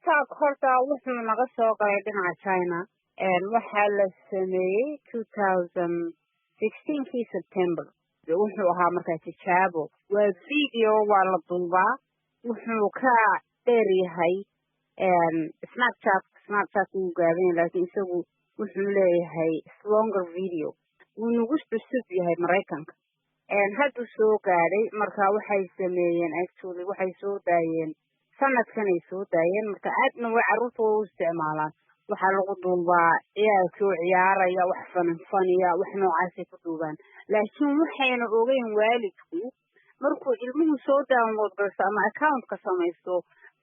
TikTok horta wuxuu naga soo galay dhinaca China waxaa la sameeyey 2016 September wuxuu ahaa markaa tijaabo waa video waa la duubaa wuxuu ka dheer yahay Snapchat uu gaaban laakiin isagu wuxuu leeyahay longer video wuu nagu cusub yahay Mareykanka hadduu soo gaadhay marka waxay sameeyeen actually waxay soo daayeen sanadkan ay soo daayeen marka aadna way carruurta u isticmaalaan waxaa lagu duubaa ciyaalkii oo ciyaaraya wax faniya wax noocaasay ku duubaan laakiin waxayna ogeyn waalidku markuu ilmuhu soo download garto ama account-ka samaysto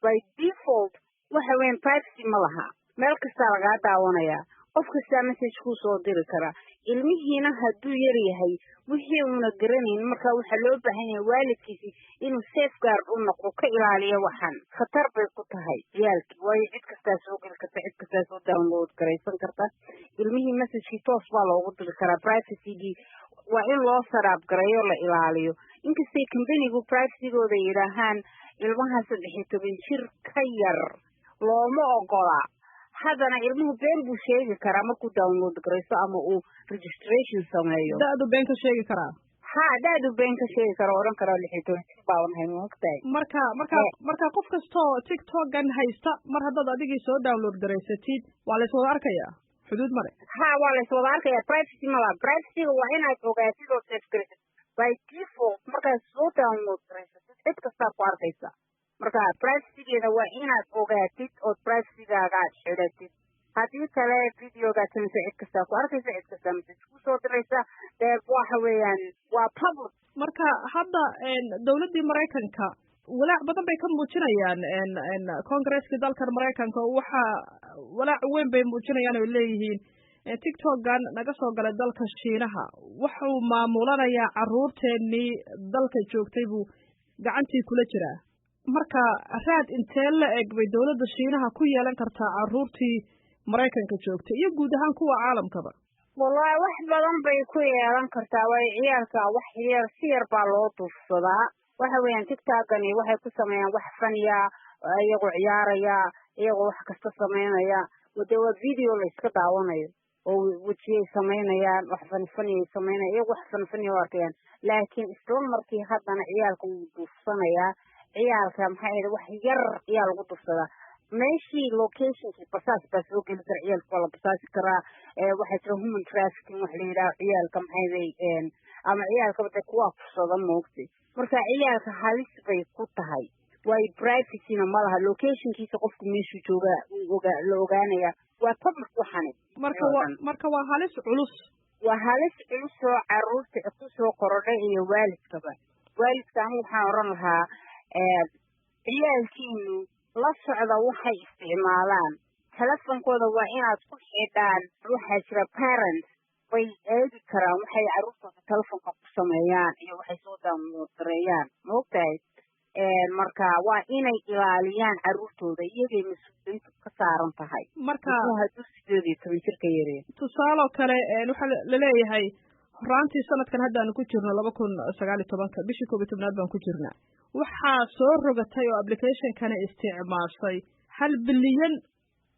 by default waxa weyn privacy ma laha meel kasta laga daawanaya qof kasta message ku soo diri kara ilmihiina hadduu yar yahay wixii uu garanayn marka waxa loo baahan yahay waalidkiisi inuu safeguard u noqdo ka ilaaliyo waxan khatar bay ku tahay ciyaalkii way cid kasta soo gali karta cid kasta soo download garaysan karta ilmihii message toos baa loogu diri karaa privacy waa in loo saraab gareeyo la ilaaliyo inkastay company-gu privacy-gooda yiraahaan ilmaha 13 jir ka yar looma ogola haddana ilmuhu been buu sheegi karaa markuu download garayso ama uu registration sameeyo daadu been ka sheegi karaa daadu been ka sheegi karo oran karo 16 baa waxay moogtahay marka qof kasto TikTok-gan haysta mar haddaad adigii soo download garaysatid waa la soo arkayaa xuduud mare waa la soo arkayaa privacy ma waa privacy waa inaad ogaatid oo safe garaysid by default markaad soo download garaysatid cid kasta ku arkaysa marka privacy-geeda waa inaad ogaatid oo privacy-gaaga aad xidhatid haddii kale videoga tamisa cid kasta ku arkaysa cid kasta message ku soo diraysa dee waxa weeyaan waa public marka hadda dawladdii Mareykanka walaac badan bay ka muujinayaan Congress-ka dalkan Mareykanka waxa walaac weyn bay muujinayaan oo leeyihiin TikTok-gan naga soo galay dalka Shiinaha wuxuu maamulanayaa carruurteennii dalka joogtay buu gacantii kula jiraa marka raad intee la eg bay dawladda Shiinaha ku yeelan kartaa carruurtii Mareykanka joogtay iyo guud ahaan kuwa caalamkaba wallahi wax badan bay ku yeelan kartaa way ciyaalka wax yar baa loo duufsadaa waxa weeyaan TikTok-gani waxay ku sameeyaan wax faniya iyagoo ciyaaraya iyagoo wax kasta sameynaya waa video la iska daawanayo oo wajiyay sameynayaan wax faniya sameynaya iyagoo wax faniya arkayaan laakiin isla markii haddana ciyaalka uu duufsanayaa ciyaalka maxay wax yar ayaa lagu dufsadaa meeshii locationkii basaas baa soo geli kara ciyaalka la basaasi karaa waxay jira human trafficking wax la yidhaha ciyaalka maxay ama ciyaalka bada kuwa kufsada moogtay marka ciyaalka halis bay ku tahay way privacy-na ma laha locationkiisa qofku meeshuu jooga la ogaanaya waa public waxani marka waa halis culus oo carruurta ku soo korodhay iyo waalidkaba waalidkan waxaan oran lahaa ciyaalkiinu la socda waxay isticmaalaan telefonkooda waa inaad ku xidhaan waxaa jira parents way eegi karaan waxay carruurtooda telefonka ku sameeyaan iyo waxay soo download gareeyaan moogtahay marka waa inay ilaaliyaan carruurtooda iyagay mas-uuliyaddu ka saaran tahay marka hadduu 18 jirka yareen tusaale kale waxaa la leeyahay horaantii sanadkan haddaanu ku jirno 2019 bishii 11 baan ku jirnaa waxaa soo rogatay oo application-kana isticmaashay 1 bilyan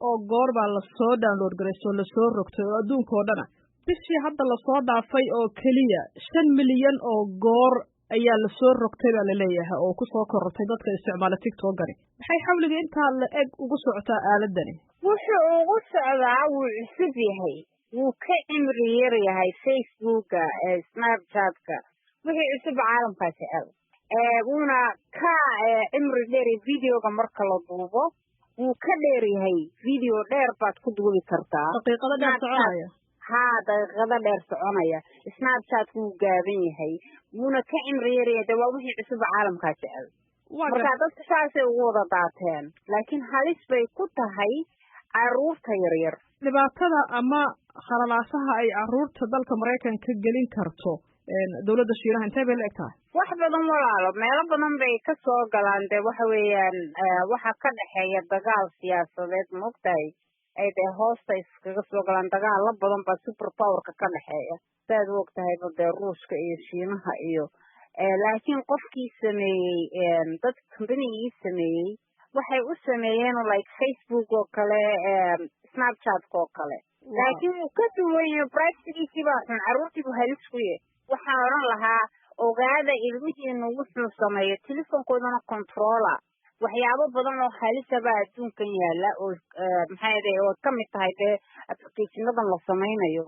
oo goor baa la soo download gareysay oo la soo rogtay oo adduunka oo dhana bishii hadda la soo dhaafay oo keliya 5 milyan oo goor ayaa la soo rogtay baa la leeyahay oo ku soo korortay dadka isticmaala TikTok-gani maxay xawliga intaa la eg ugu socotaa aaladani wuxuu ugu socdaa wuu cusub yahay wuu ka cimri yar yahay Facebook-ga Snapchat-ka wixii cusub caalamka jecel wuuna ka cimri dheer videoga marka la duubo wuu ka dheer yahay video dheer baad ku duubi kartaa daqiiqado dheer soconaya daqiiqado dheer soconaya Snapchat wuu gaaban yahay wuuna ka cimri yar yahay waa wixii cusub caalamka jecel marka dadka saasay ugu wada daateen laakiin halis bay ku tahay carruurta yaryar dhibaatada ama khalalaasaha ay carruurta dalka Mareykanka gelin karto dawladda Shiinaha intee bay la eg tahay wax badan walaalo meelo badan bay ka soo galaan dee waxa weeyaan waxa ka dhexeeya dagaal siyaasadeed moogtahay ay dee hoosta iskaga soo galaan dagaal badan baa super powerka ka dhexeeya saad u ogtahay dee Ruushka iyo Shiinaha iyo laakiin qofkii sameeyey dad company-gii sameeyey waxay u sameeyeen like Facebook oo kale Snapchat oo kale laakiin uu ka duwan yahay privacygiisii baa xun carruurtii buu halis ku yahay waxaan oran lahaa ogaada ilmihiinu wuxuu sameeyo telefonkoodana controla waxyaabo badan oo halisaba adduunkan yaala oo maxay ahayd oo kamid tahay dee applicationadan la sameynayo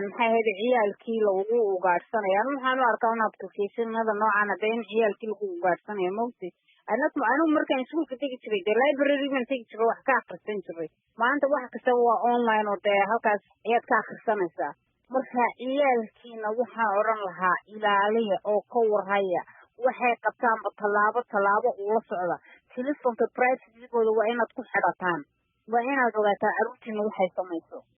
maxay ahayd ciyaalkii lagu ugaadhsanayo anu waxaan u arkaa in applicationada noocan hadee in ciyaalkii lagu ugaadhsanayo mawti anigu markaan iskuulka tegi jiray dee librarygan tegi jiray wax ka akhrisan jiray maanta wax kastaba waa online oo dee halkaas ayaad ka akhrisanaysaa marka ciyaalkiina waxaan odhan lahaa ilaaliya oo ka warhaya waxay qabtaanba tallaabo ula socda telefonka privacygooda waa inaad ku xidhataan waa inaad ogaataa carruurtiina waxay samayso